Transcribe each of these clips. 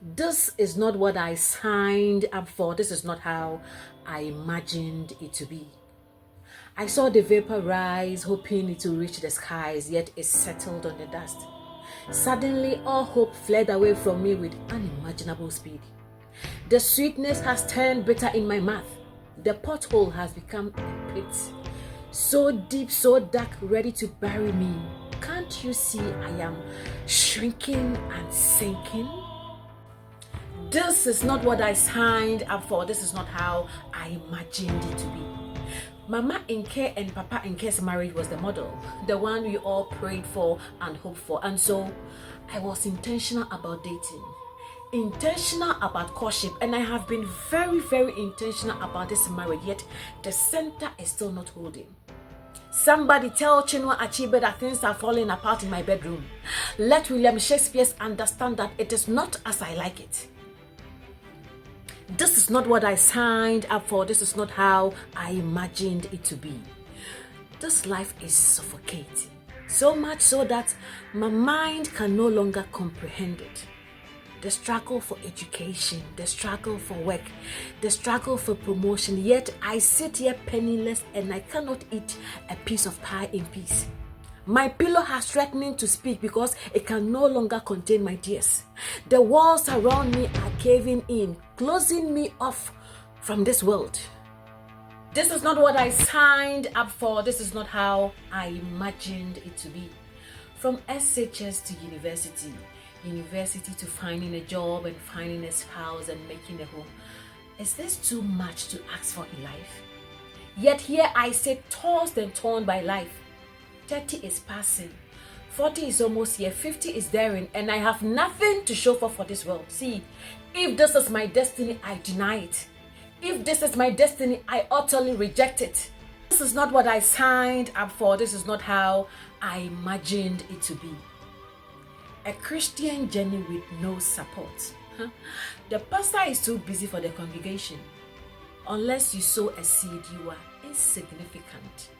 This is not what I signed up for. This is not how I imagined it to be. I saw the vapor rise, hoping it will reach the skies, yet it settled on the dust. Suddenly, all hope fled away from me with unimaginable speed. The sweetness has turned bitter in my mouth. The pothole has become a pit. So deep, so dark, ready to bury me. Can't you see I am shrinking and sinking? This is not what I signed up for. This is not how I imagined it to be. Mama Nke and Papa Nke's marriage was the model, the one we all prayed for and hoped for. And so I was intentional about dating, intentional about courtship, and I have been very, very intentional about this marriage, yet the center is still not holding. Somebody tell Chinua Achebe that things are falling apart in my bedroom. Let William Shakespeare understand that it is not as I like it. This is not what I signed up for. This is not how I imagined it to be. This life is suffocating, so much so that my mind can no longer comprehend it. The struggle for education, the struggle for work, the struggle for promotion, yet I sit here penniless and I cannot eat a piece of pie in peace. My pillow has threatened to speak because it can no longer contain my tears. The walls around me are caving in, closing me off from this world. This is not what I signed up for. This is not how I imagined it to be. From SHS to university, university to finding a job and finding a spouse and making a home. Is this too much to ask for in life? Yet here I sit tossed and torn by life. 30 is passing, 40 is almost here, 50 is daring, and I have nothing to show for this world. See, if this is my destiny, I deny it. If this is my destiny, I utterly reject it. This is not what I signed up for. This is not how I imagined it to be. A Christian journey with no support. The pastor is too busy for the congregation. Unless you sow a seed, you are insignificant.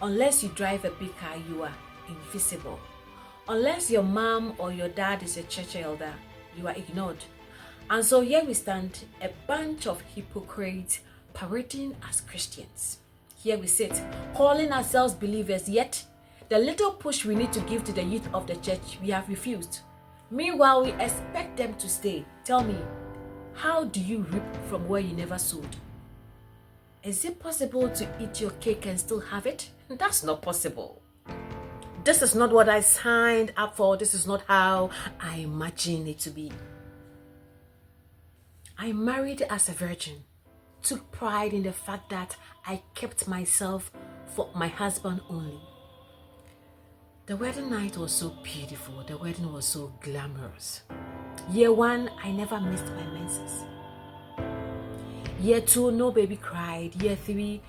Unless you drive a big car, you are invisible. Unless your mom or your dad is a church elder, you are ignored. And so here we stand, a bunch of hypocrites parading as Christians. Here we sit, calling ourselves believers, yet the little push we need to give to the youth of the church, we have refused. Meanwhile, we expect them to stay. Tell me, how do you reap from where you never sowed? Is it possible to eat your cake and still have it? That's not possible. This is not what I signed up for. This is not how I imagined it to be. I married as a virgin, took pride in the fact that I kept myself for my husband only. The wedding night was so beautiful. The wedding was so glamorous. Year 1, I never missed my menses. Year 2, no baby cried. Year 3,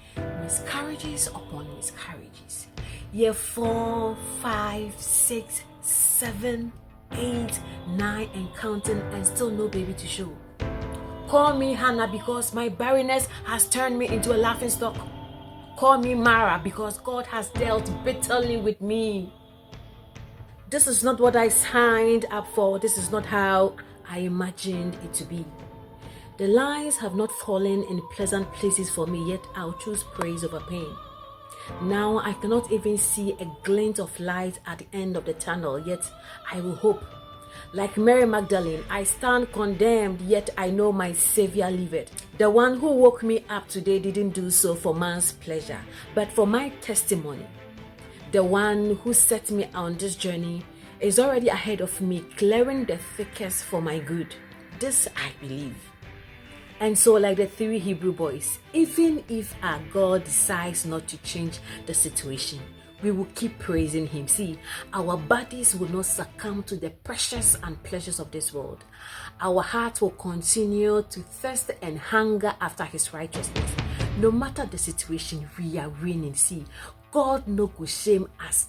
miscarriages upon miscarriages. Year 4, 5, 6, 7, 8, 9 and counting, and still no baby to show. Call me Hannah because my barrenness has turned me into a laughing stock. Call me Mara because God has dealt bitterly with me. This is not what I signed up for. This is not how I imagined it to be. The lines have not fallen in pleasant places for me, yet I'll choose praise over pain. Now I cannot even see a glint of light at the end of the tunnel, yet I will hope. Like Mary Magdalene, I stand condemned, yet I know my Savior liveth. The one who woke me up today didn't do so for man's pleasure, but for my testimony. The one who set me on this journey is already ahead of me, clearing the thickest for my good. This I believe. And so, like the 3 Hebrew boys, even if our God decides not to change the situation, we will keep praising him. See, our bodies will not succumb to the pressures and pleasures of this world. Our hearts will continue to thirst and hunger after his righteousness. No matter the situation, we are winning. See, God no go shame us.